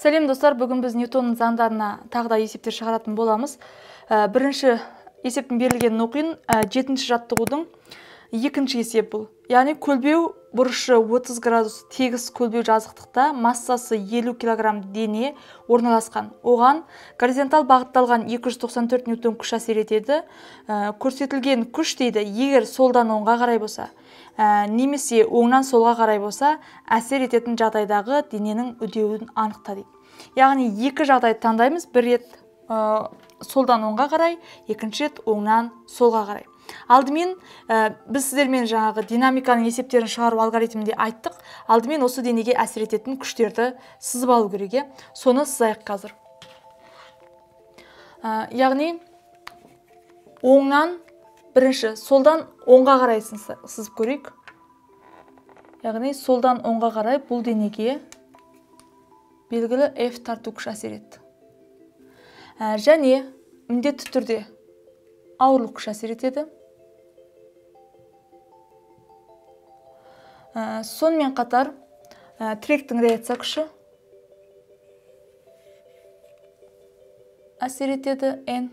Сәлем достар, бүгін біз Ньютонның заңдарына тағы да есептер шығаратын боламыз. Бірінші есептің берілгенін оқиын. 7-ші жаттығудың 2-ші есеп бұл. Яғни көлбеу бұрышы 30 градус тегіс көлбеу жазықтықта массасы 50 кг дене орналасқан. Оған горизонтал бағытталған 294 ньютон күш әсер етеді. Көрсетілген күш дейді, егер солдан оңға қарай болса, немесе оңнан солға қарай болса, әсер ететін жағдайдағы дененің үдеуін анықта дейді. Яғни екі жағдай таңдаймыз. Бір рет солдан оңға қарай, екінші рет оңнан солға қарай. Алдымен біз сіздермен жаңағы динамиканың есептерін шығару алгоритмінде айттық. Алдымен осы денеге әсер ететін күштерді сызып алу керек. Соны сызайық қазір. Яғни оңнан бірінші солдан оңға қарай сызып көрейік. Яғни солдан оңға қарай бұл денеге белгілі F тарту күш әсер етті. Және міндетті түрде ауырлық күш әсер етеді. Сонымен қатар тіректің реакция күші әсер етеді N.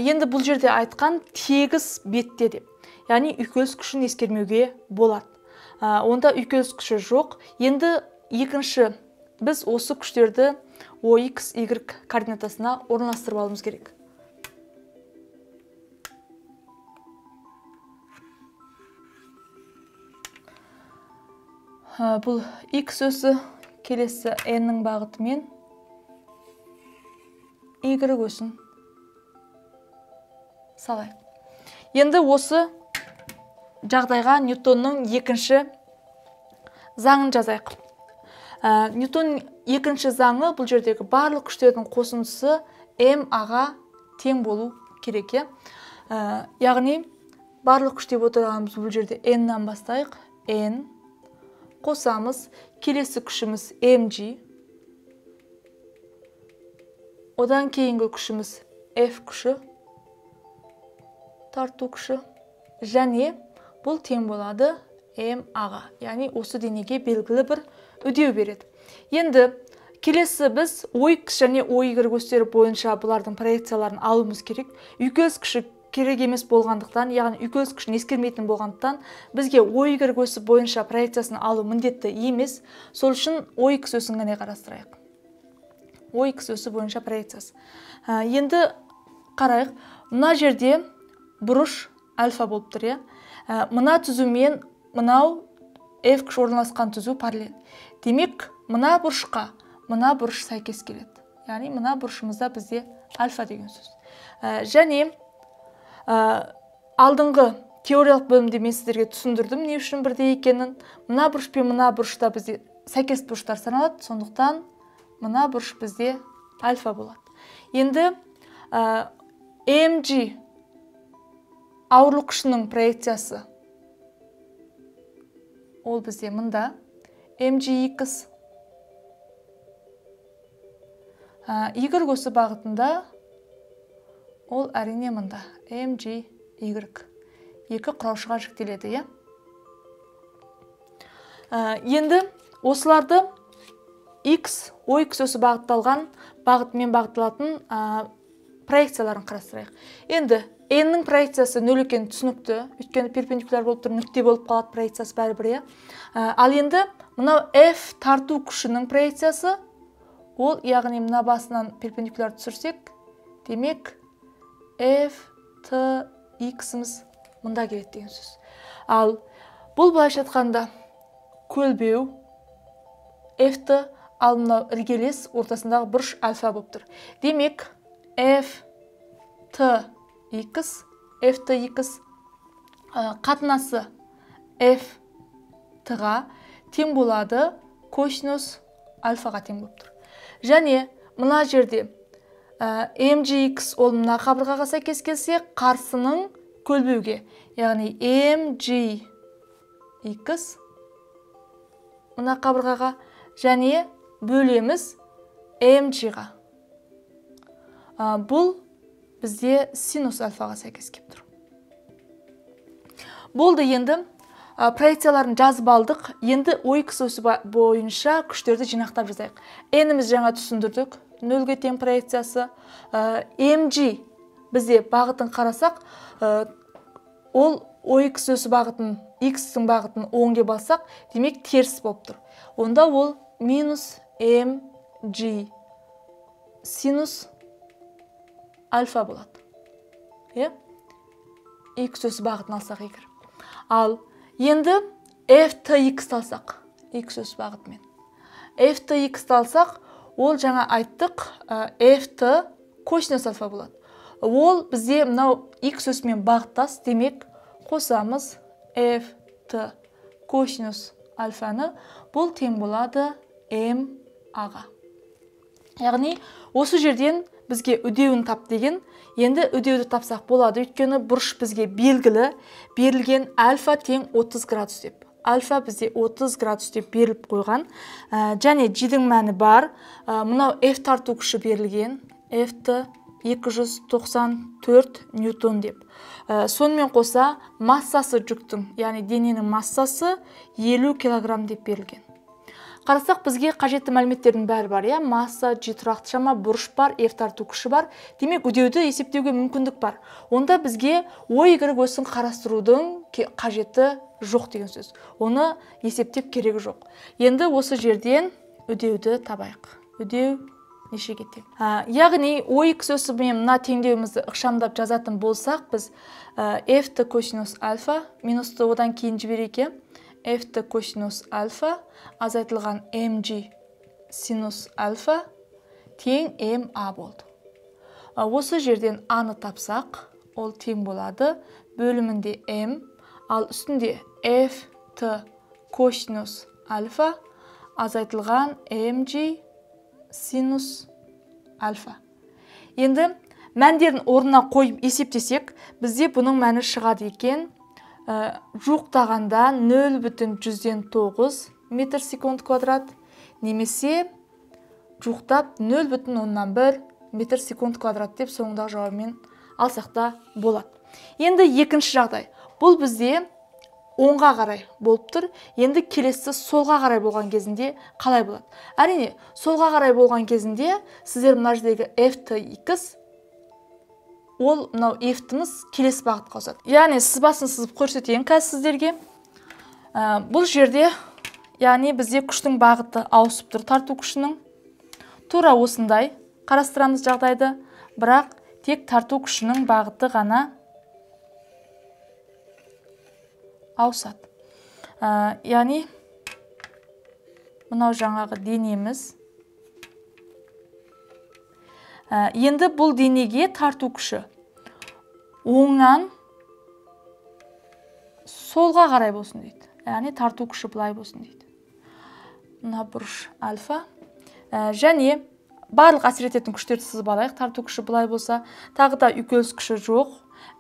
Енді бұл жерде айтқан тегіс бетте деп. Яғни үйкеліс күшін ескермеуге болады. Онда үйкеліс күші жоқ. Енді екінші біз осы күштерді OX, Y координатасына орналастырып алуымыз керек. Бұл X өсі келесі N-нің бағытымен Y өсін салайық. Енді осы жағдайға Ньютонның екінші заңын жазайық. Ньютонның екінші заңы бұл жердегі барлық күштердің қосындысы м-ға тең болу керек. Яғни барлық күш деп отырғанымыз бұл жерде n-нан бастайық. N қосамыз, келесі күшіміз mg. Одан кейінгі күшіміз F күші, тарту күші, және бұл тең болады м-ға. Яғни осы денеге белгілі бір үдеу береді. Енді келесі біз OX және OY көстері бойынша бұлардың проекцияларын алуымыз керек. Үйкеліс күші керек емес болғандықтан, яғни үйкеліс күшін ескермейтін болғандықтан, бізге OY көсі бойынша проекциясын алу міндетті емес. Сол үшін OX өсін ғана қарастырайық. OX өсі бойынша проекциясы. Енді қарайық. Мына жерде бұрыш альфа болып тұр. Мына түзумен мынау F күш орналасқан түзу параллель. Демек, мына бұрышқа мына бұрыш сәйкес келеді. Яғни мына бұрышымызда бізде альфа деген сөз. Және алдыңғы теориялық бөлімде мен сіздерге түсіндірдім не үшін бірдей екенін. Мына бұрыш пен мына бұрышта бізде сәйкес бұрыштар саналады. Сондықтан мына бұрыш бізде альфа болады. Енді mg ауырлық күшінің проекциясы ол бізде мында mgx. Y өсі бағытында ол әрине мында mgy. Екі құраушыға жүктеледі. Енді осыларды X, OX өсі бағытталған бағытымен бағытталатын проекцияларын қарастырайық. Енді N-нің проекциясы 0 екен түсінікті, өйткені перпендикуляр болып тұр, нүкте болып қалады проекциясы бәрібір. Ал енді мынау F тарту күшінің проекциясы ол, яғни мына басынан перпендикуляр түсірсек, демек F T X-іміз мында келеді деген сөз. Ал бұл былайша айтқанда көлбеу F-ті, ал мынау іргелес ортасындағы бұрыш альфа болып тұр. Демек F T X, F T X қатынасы F T-ға тең болады косинус альфаға тең болып тұр. Және мына жерде mgx ол мына қабырғаға сәйкес келсе, қарсының көлбеуге, яғни mgx мына қабырғаға және бөлеміз mg-ға. Бұл бізде синус альфаға сәйкес келіп тұр. Болды, енді проекцияларын жазып алдық. Енді OX өсі бойынша күштерді жинақтап жазайық. N-іміз жаңа түсіндірдік. 0-ге тең проекциясы. MG бізде бағытын қарасақ, ол OX өсі бағытын, X-ің бағытын оңге бассақ, демек теріс болып тұр. Онда ол минус MG синус альфа болады. X өсі бағытын алсақ егер. Ал енді FTX алсақ, X өсі бағытымен. FTX алсақ, ол жаңа айттық, FT косинус альфа болады. Ол бізде мынау X өсімен бағыттас, демек қосамыз FT косинус альфаны, бұл тең болады MA-ға. Яғни, осы жерден бізге үдеуін тап деген, енді үдеуді тапсақ болады, өйткені бұрыш бізге белгілі, берілген альфа тең 30 градус деп. Альфа бізде 30 градус деп беріліп қойған. Және G-дің мәні бар. Мынау F тарту күші берілген. F-ті 294 ньютон деп. Сонымен қоса массасы жүктің, яғни дененің массасы 50 килограмм деп берілген. Қарасақ, бізге қажетті мәліметтердің бәрі бар, масса, G тұрақты шама, бұрыш бар, F тарту күші бар. Демек, үдеуді есептеуге мүмкіндік бар. Онда бізге OY өсін қарастырудың қажеті жоқ деген сөз. Оны есептеп керегі жоқ. Енді осы жерден үдеуді табайық. Үдеу нешеге тең? Яғни, OX өсі мен мына теңдеуімізді ықшамдап жазатын болсақ, біз F-ті косинус альфа, минусты одан кейін жіберейік. F-ті косинус альфа азайтылған MG синус альфа тең MA болды. Осы жерден A-ны тапсақ, ол тең болады. Бөлімінде M, ал үстінде F-ті косинус альфа азайтылған MG синус альфа. Енді мәндерін орнына қойып есептесек, бізде бұның мәні шығады екен. Жуықтағанда 0,9 метр секунд квадрат, немесе жуықтап 0,1 метр секунд квадрат деп соңындағы жауабымен алсақта болады. Енді екінші жағдай. Бұл бізде оңға қарай болып тұр. Енді келесі солға қарай болған кезінде қалай болады? Әрине, солға қарай болған кезінде сіздер мына жердегі FTX ол мынау F-тіміз келесі бағытқа ауысады. Яғни сызбасын сызып көрсетейін қазір сіздерге. Бұл жерде, яғни бізде күштің бағыты ауысып тұр, тарту күшінің. Тура осындай қарастырамыз жағдайды, бірақ тек тарту күшінің бағыты ғана ауысады. Яғни мынау жаңағы денеміз. Енді бұл денеге тарту күші оңнан солға қарай болсын дейді. Яғни тарту күші былай болсын дейді. Мына бұрыш альфа. Және барлық әсер ететін күштерді сызып алайық. Тарту күші былай болса, тағы да үйкеліс күші жоқ.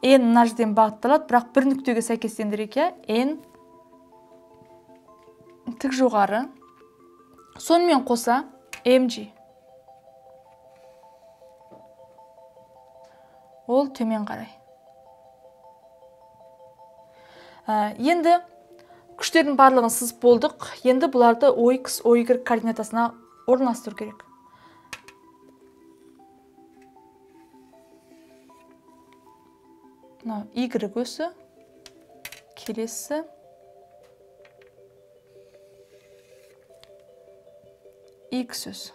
N мына жерден бағытталады, бірақ бір нүктеге сәйкестендірейік. N тік жоғары. Сонымен қоса MG ол төмен қарай. Енді күштердің барлығын сызып болдық. Енді бұларды OX, OY координатасына орналастыру керек. Y өсі, келесі X өсі.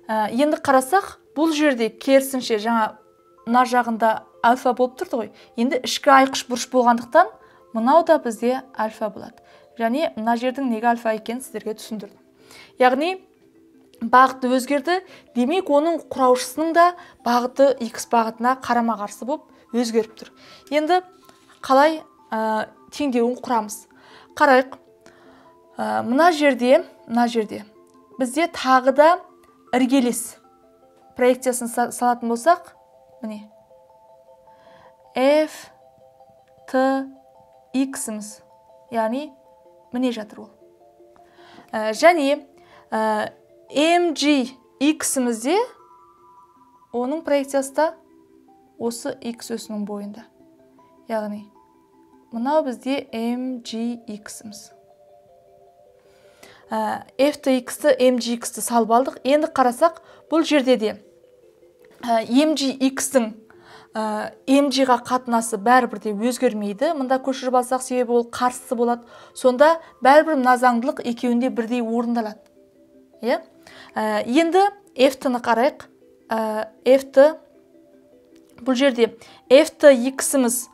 Енді қарасақ, бұл жерде керісінше жаңа мына жағында альфа болып тұрды ғой. Енді ішкі айқыш бұрыш болғандықтан, мынау да бізде альфа болады. Және мына жердің неге альфа екенін сіздерге түсіндірдім. Яғни бағыты өзгерді, демек оның құраушысының да бағыты X бағытына қарама қарсы болып өзгеріп тұр. Енді қалай теңдеуін құрамыз? Қарайық. Мына жерде бізде тағы да іргелес проекциясын салатын болсақ, міне F, T, X-іміз, яғни міне жатыр ол. Және MG, X-імізде оның проекциясы да осы X өсінің бойында. Яғни мынау бізде mgx-іміз. f-ті mgx-ті салып алдық. Енді қарасақ, бұл жерде де mgx-тің mg-ға қатынасы бәрібірде өзгермейді. Мұнда көшіріп алсақ, себебі ол қарсысы болады. Сонда бәрібір мына заңдылық екеуінде бірдей орындалады. Енді f-тіні қарайық. F-ті бұл жерде f-ті x-іміз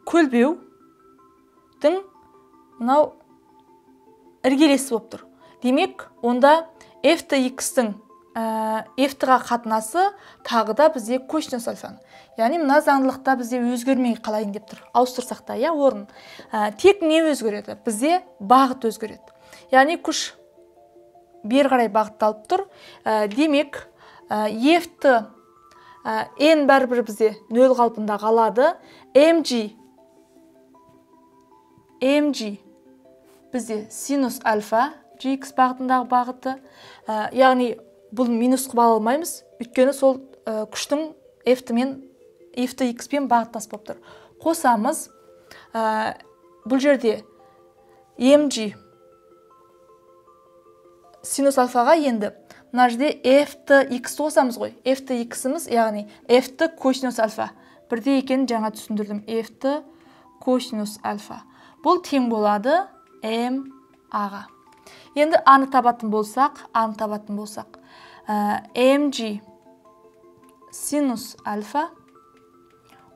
көлбеудің мынау іргелесі болып тұр. Демек, онда f-ті x-тің f-тіға қатынасы тағы да бізде косинус альфаны. Яғни мына заңдылықта бізде өзгермей қалайын деп тұр. Ауыстырсақ та, орын. Тек не өзгереді? Бізде бағыт өзгереді. Яғни күш бері қарай бағытталып тұр. Демек, f-ті n бәрібір бізде 0 қалпында қалады. mg бізде синус альфа gx бағытындағы бағыты. Яғни бұл минус қып ала алмаймыз. Өйткені сол күштің f-ті x-пен бағыттас болып тұр. Қосамыз. Бұл жерде mg синус альфаға енді мына жерде f-ті x-ті қосамыз ғой. F-ті x-іміз, яғни f-ті косинус альфа. Бірде екенін жаңа түсіндірдім. F-ті косинус альфа. Бұл тең болады m-аға. Енді аны табатын болсақ, mg синус альфа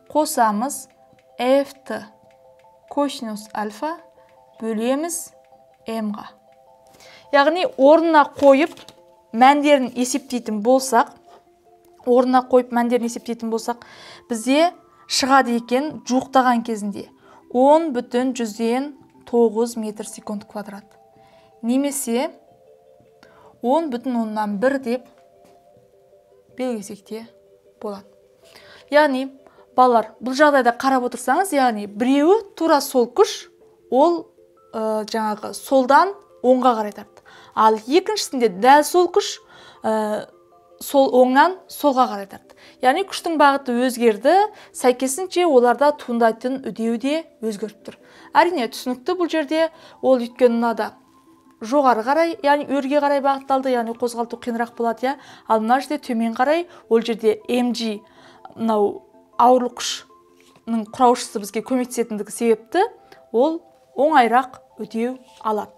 қосамыз f-ті косинус альфа бөлеміз m-ға. Яғни орнына қойып мәндерін есептейтін болсақ, бізде шығады екен жуықтаған кезінде 10,9 метр секунд квадрат. Немесе 10,1 деп белгілесек те болады. Яғни, балалар, бұл жағдайда қарап отырсаңыз, яғни біреуі тура сол күш, ол жаңағы солдан оңға қарай тартты. Ал екіншісінде дәл сол күш сол оңнан солға қарай тартты. Яғни күштің бағыты өзгерді, сәйкесінше оларда туындайтын үдеу де өзгеріп тұр. Әрине түсінікті бұл жерде, ол өйткені мынада жоғары қарай, яғни өрге қарай бағытталды, яғни қозғалту қиынырақ болады, ал мына жерде төмен қарай, ол жерде mg мынау ауырлық күшінің құраушысы бізге көмектесетіндігі себепті, ол оңайырақ өтеу алады.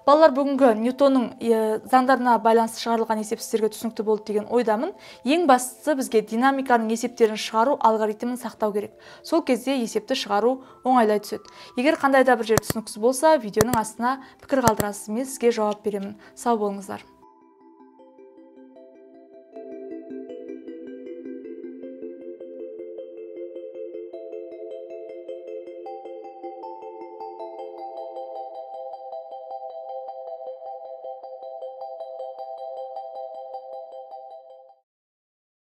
Балалар, бүгінгі Ньютонның заңдарына байланысты шығарылған есеп сіздерге түсінікті болды деген ойдамын. Ең бастысы бізге динамиканың есептерін шығару алгоритмін сақтау керек. Сол кезде есепті шығару оңайлай түседі. Егер қандай да бір жер түсініксіз болса, видеоның астына пікір қалдырасыз, мен сізге жауап беремін. Сау болыңыздар.